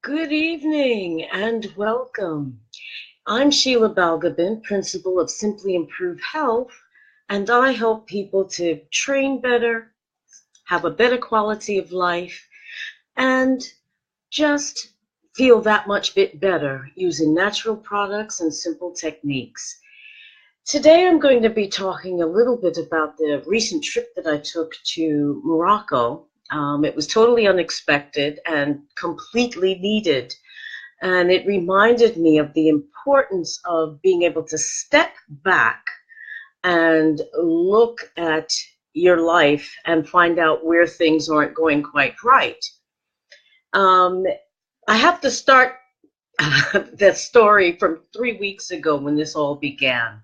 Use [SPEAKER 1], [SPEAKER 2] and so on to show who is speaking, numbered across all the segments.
[SPEAKER 1] Good evening and welcome. I'm Sheila Balgobin, principal of Simply Improve Health, and I help people to train better, have a better quality of life, and just feel that much bit better using natural products and simple techniques. Today I'm going to be talking a little bit about the recent trip that I took to Morocco. It was totally unexpected and completely needed. And it reminded me of the importance of being able to step back and look at your life and find out where things aren't going quite right. Um, I have to start the story from 3 weeks ago when this all began.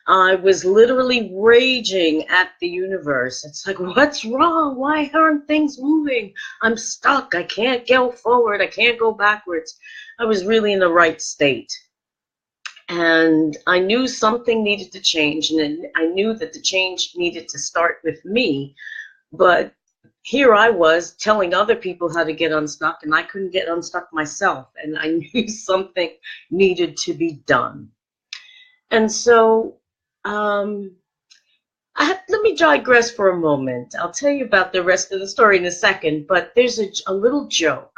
[SPEAKER 1] I was literally raging at the universe. It's like, what's wrong? Why aren't things moving? I'm stuck. I can't go forward. I can't go backwards. I was really in the right state. And I knew something needed to change, and I knew that the change needed to start with me. But here I was telling other people how to get unstuck, and I couldn't get unstuck myself. And I knew something needed to be done. And so let me digress for a moment. I'll tell you about the rest of the story in a second, but there's a little joke,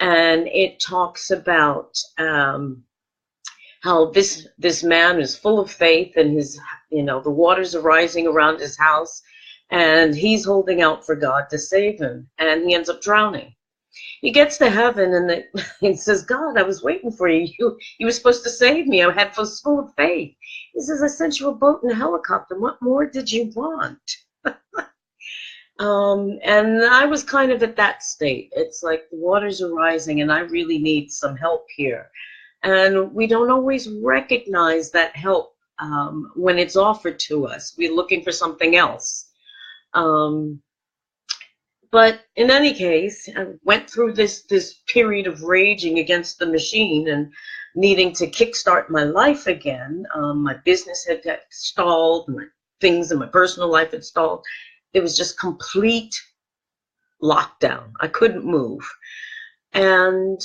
[SPEAKER 1] and it talks about how this man is full of faith, and the waters are rising around his house, and he's holding out for God to save him, and he ends up drowning. He gets to heaven, and he says, God, I was waiting for you. You were supposed to save me. I was full of faith. He says, I sent you a boat and a helicopter. What more did you want? And I was kind of at that state. It's like the waters are rising, and I really need some help here. And we don't always recognize that help when it's offered to us. We're looking for something else. But in any case, I went through this period of raging against the machine and needing to kickstart my life again. My business had stalled, my things in my personal life had stalled. It was just complete lockdown. I couldn't move. And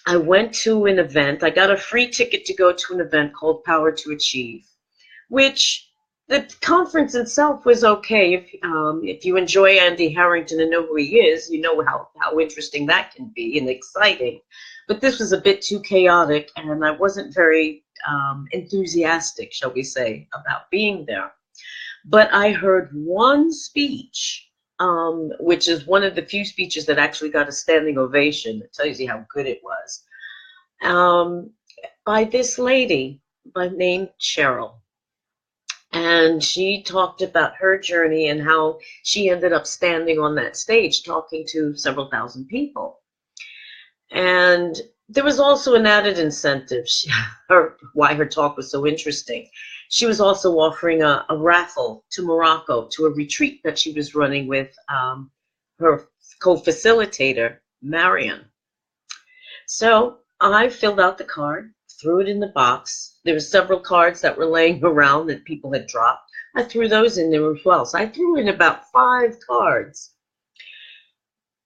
[SPEAKER 1] I went to an event. I got a free ticket to go to an event called Power to Achieve, which the conference itself was okay. If you enjoy Andy Harrington and know who he is, you know how interesting that can be and exciting. But this was a bit too chaotic, and I wasn't very enthusiastic, shall we say, about being there. But I heard one speech, which is one of the few speeches that actually got a standing ovation. It tells you how good it was, by this lady named Cheryl. And she talked about her journey and how she ended up standing on that stage talking to several thousand people. And there was also an added incentive, why her talk was so interesting. She was also offering a raffle to Morocco, to a retreat that she was running with her co-facilitator, Marion. So I filled out the card, threw it in the box. There were several cards that were laying around that people had dropped. I threw those in there as well. So I threw in about 5 cards.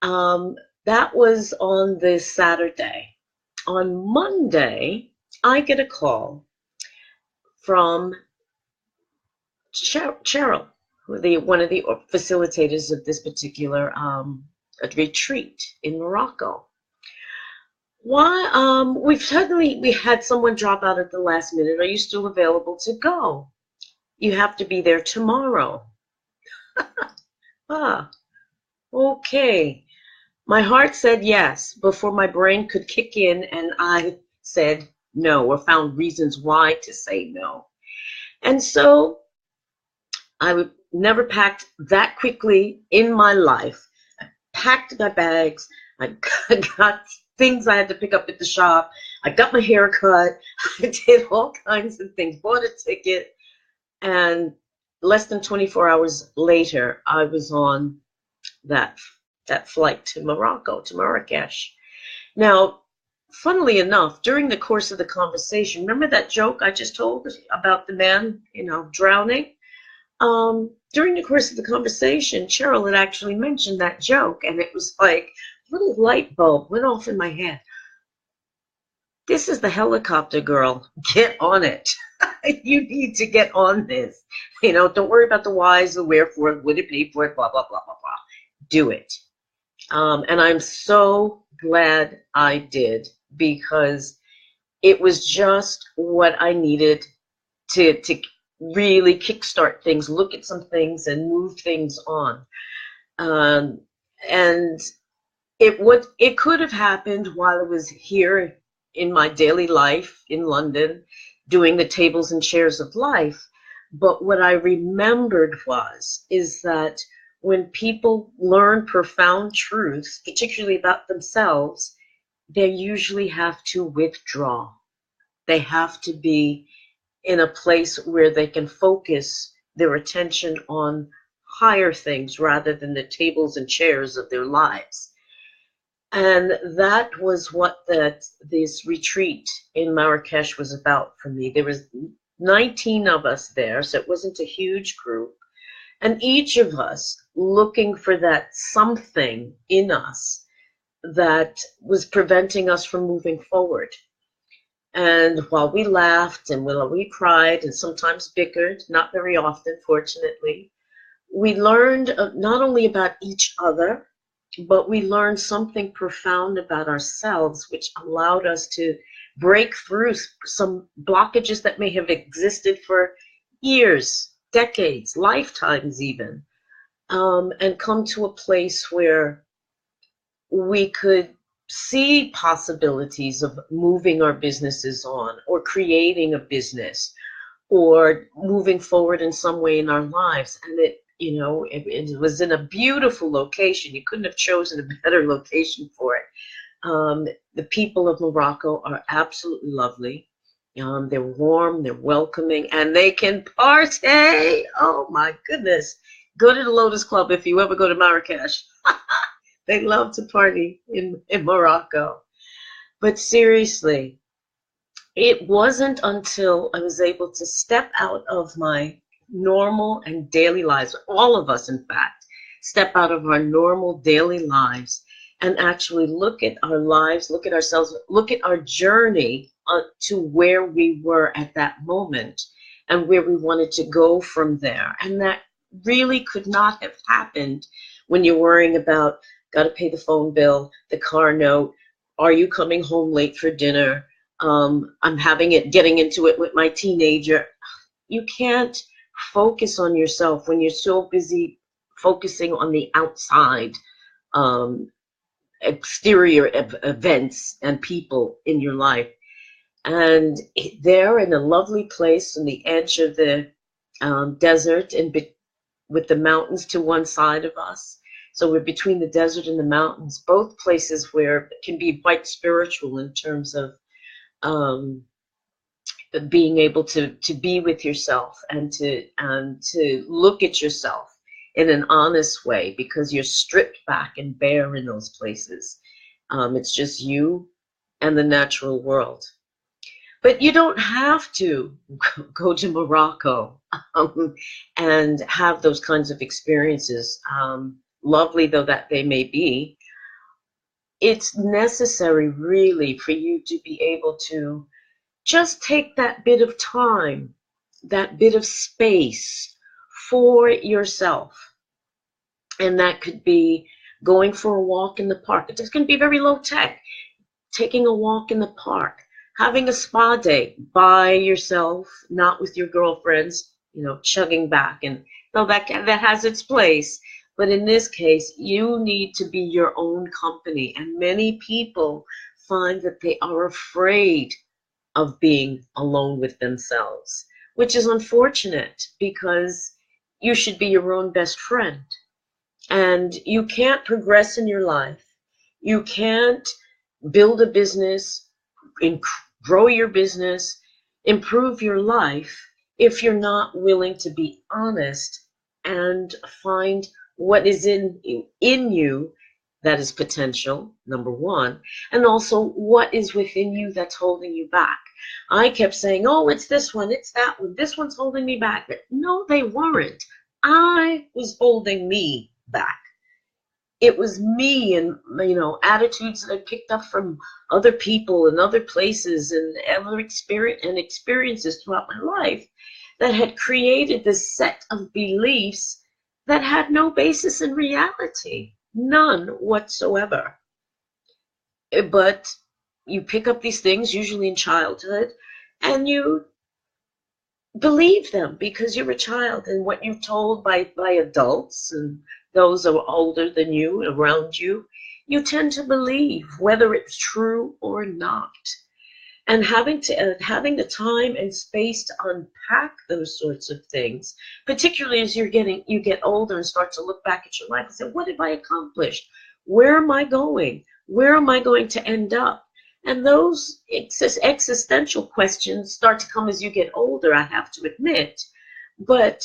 [SPEAKER 1] That was on this Saturday. On Monday, I get a call from Cheryl, one of the facilitators of this particular retreat in Morocco. Why? We had someone drop out at the last minute. Are you still available to go? You have to be there tomorrow. Okay. My heart said yes before my brain could kick in, and I said no, or found reasons why to say no. And so I never packed that quickly in my life. I packed my bags. I got things I had to pick up at the shop. I got my hair cut. I did all kinds of things, bought a ticket, and less than 24 hours later, I was on that flight to Morocco, to Marrakesh. Now, funnily enough, during the course of the conversation, remember that joke I just told about the man, drowning? During the course of the conversation, Cheryl had actually mentioned that joke, and it was like little light bulb went off in my head. This is the helicopter girl. Get on it. You need to get on this. Don't worry about the whys, the wherefore, would it pay for it, blah, blah, blah, blah, blah. Do it. And I'm so glad I did, because it was just what I needed to really kickstart things, look at some things, and move things on. And it could have happened while I was here in my daily life in London, doing the tables and chairs of life. But what I remembered is that when people learn profound truths, particularly about themselves, they usually have to withdraw. They have to be in a place where they can focus their attention on higher things rather than the tables and chairs of their lives. And that was what this retreat in Marrakesh was about for me. There was 19 of us there, so it wasn't a huge group. And each of us looking for that something in us that was preventing us from moving forward. And while we laughed and while we cried and sometimes bickered, not very often, fortunately, we learned not only about each other, but we learned something profound about ourselves, which allowed us to break through some blockages that may have existed for years, decades, lifetimes even, and come to a place where we could see possibilities of moving our businesses on, or creating a business, or moving forward in some way in our lives. And it was in a beautiful location. You couldn't have chosen a better location for it. The people of Morocco are absolutely lovely. They're warm, they're welcoming, and they can party. Oh my goodness. Go to the Lotus Club if you ever go to Marrakesh. They love to party in Morocco. But seriously, it wasn't until I was able to step out of my normal and daily lives, all of us, in fact, step out of our normal daily lives and actually look at our lives, look at ourselves, look at our journey to where we were at that moment and where we wanted to go from there. And that really could not have happened when you're worrying about, got to pay the phone bill, the car note, are you coming home late for dinner? I'm getting into it with my teenager. You can't focus on yourself when you're so busy focusing on the outside, exterior events and people in your life. And they're in a lovely place on the edge of the desert, with the mountains to one side of us. So we're between the desert and the mountains, both places where it can be quite spiritual in terms of being able to be with yourself and to look at yourself in an honest way, because you're stripped back and bare in those places. It's just you and the natural world. But you don't have to go to Morocco and have those kinds of experiences, lovely though that they may be. It's necessary, really, for you to be able to just take that bit of time, that bit of space for yourself. And that could be going for a walk in the park. It's going to be very low tech. Taking a walk in the park, having a spa day by yourself, not with your girlfriends, chugging back. And no, that has its place. But in this case, you need to be your own company. And many people find that they are afraid of being alone with themselves, which is unfortunate, because you should be your own best friend. And you can't progress in your life. You can't build a business, grow your business, improve your life, if you're not willing to be honest and find what is in you that is potential, number one, and also what is within you that's holding you back. I kept saying, oh, it's this one, it's that one, this one's holding me back. But no, they weren't. I was holding me back. it was me and, attitudes that I picked up from other people and other places and other experiences throughout my life that had created this set of beliefs that had no basis in reality, none whatsoever. But you pick up these things, usually in childhood, and you believe them because you're a child, and what you're told by adults and those who are older than you around you, you tend to believe whether it's true or not. And having the time and space to unpack those sorts of things, particularly as you get older and start to look back at your life and say, what have I accomplished? Where am I going? Where am I going to end up? And those existential questions start to come as you get older, I have to admit. But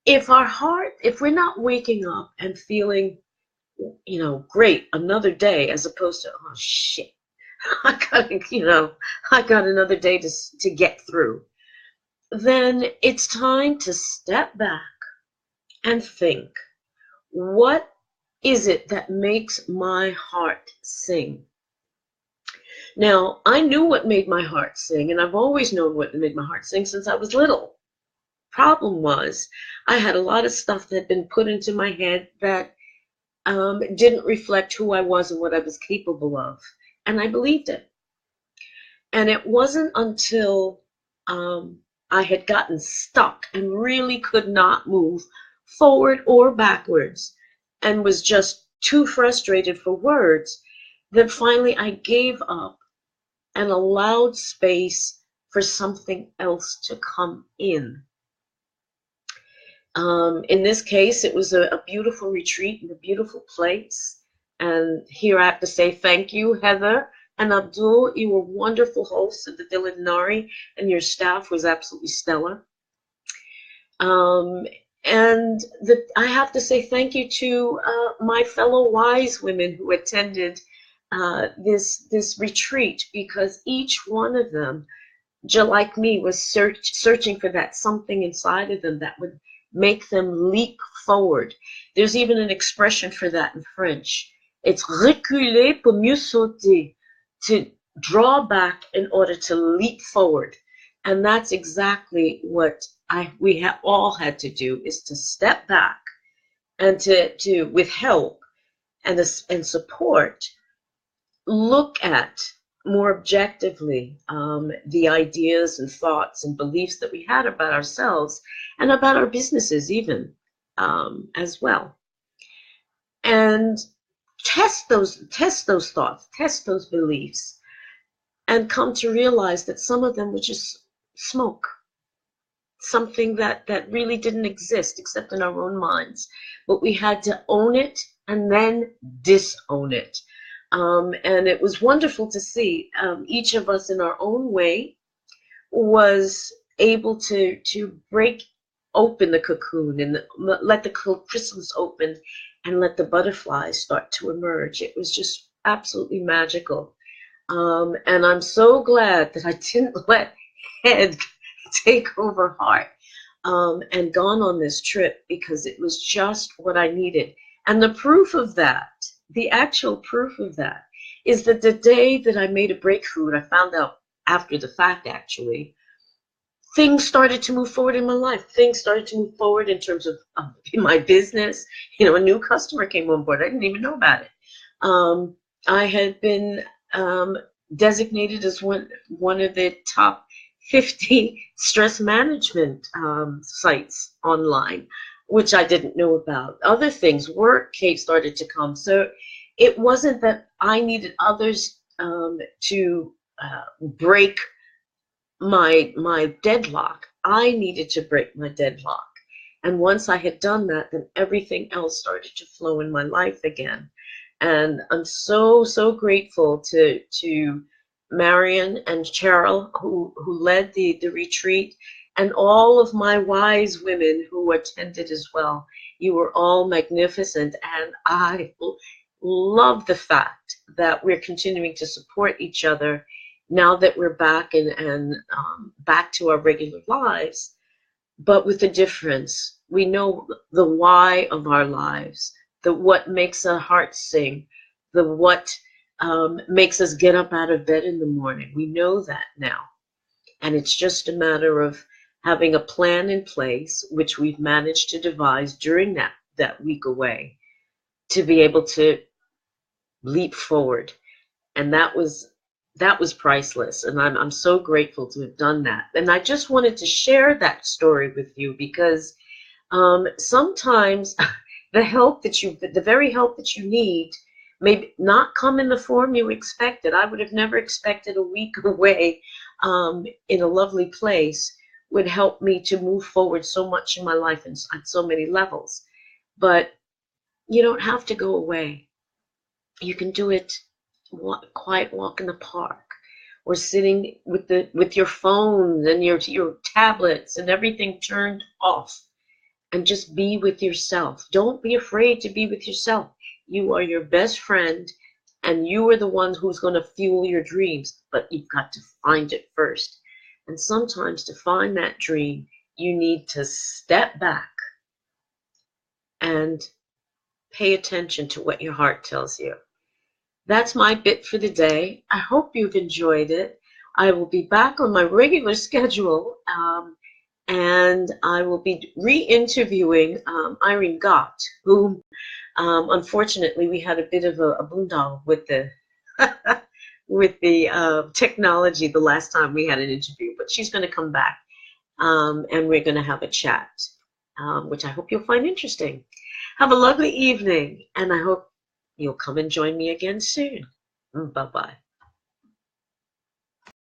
[SPEAKER 1] if we're not waking up and feeling, great, another day, as opposed to, oh shit, I got another day to get through, then it's time to step back and think, what is it that makes my heart sing? Now, I knew what made my heart sing, and I've always known what made my heart sing since I was little. Problem was, I had a lot of stuff that had been put into my head that didn't reflect who I was and what I was capable of, and I believed it. And it wasn't until I had gotten stuck and really could not move forward or backwards and was just too frustrated for words that finally I gave up and allowed space for something else to come in. In this case, it was a beautiful retreat in a beautiful place. And here I have to say thank you, Heather and Abdul. You were wonderful hosts of the Dilanari, and your staff was absolutely stellar. And I have to say thank you to my fellow wise women who attended this retreat, because each one of them, just like me, was searching for that something inside of them that would make them leap forward. There's even an expression for that in French. It's reculer pour mieux sauter, to draw back in order to leap forward. And that's exactly what we all had to do, is to step back and to with help and support, look at more objectively the ideas and thoughts and beliefs that we had about ourselves and about our businesses even as well. And test those thoughts, test those beliefs, and come to realize that some of them were just smoke, something that really didn't exist except in our own minds. But we had to own it and then disown it. And it was wonderful to see each of us in our own way was able to break open the cocoon and let the chrysalis open and let the butterflies start to emerge. It was just absolutely magical. And I'm so glad that I didn't let head take over heart and gone on this trip, because it was just what I needed. And the proof of that, the actual proof of that, is that the day that I made a breakthrough, and I found out after the fact actually, things started to move forward in my life. Things started to move forward in terms of my business. A new customer came on board. I didn't even know about it. I had been designated as one of the top 50 stress management sites online, which I didn't know about. Other things, work started to come. So it wasn't that I needed others to break my deadlock. I needed to break my deadlock. And once I had done that, then everything else started to flow in my life again. And I'm so, so grateful to Marion and Cheryl, who led the retreat, and all of my wise women who attended as well. You were all magnificent, and I love the fact that we're continuing to support each other now that we're back and back to our regular lives, but with a difference. We know the why of our lives, the what makes our heart sing, the what makes us get up out of bed in the morning. We know that now. And it's just a matter of having a plan in place, which we've managed to devise during that week away, to be able to leap forward. And that was priceless. And I'm so grateful to have done that. And I just wanted to share that story with you because sometimes the very help that you need may not come in the form you expected. I would have never expected a week away in a lovely place would help me to move forward so much in my life and on so many levels. But you don't have to go away. You can do it quiet walk in the park, or sitting with your phone and your tablets and everything turned off, and just be with yourself. Don't be afraid to be with yourself. You are your best friend, and you are the one who's going to fuel your dreams, but you've got to find it first. And sometimes to find that dream, you need to step back and pay attention to what your heart tells you. That's my bit for the day. I hope you've enjoyed it. I will be back on my regular schedule, and I will be re-interviewing Irene Gott, whom unfortunately we had a bit of a boondoggle with the with the technology the last time we had an interview, but she's going to come back, and we're going to have a chat, which I hope you'll find interesting. Have a lovely evening, and I hope you'll come and join me again soon. Bye-bye.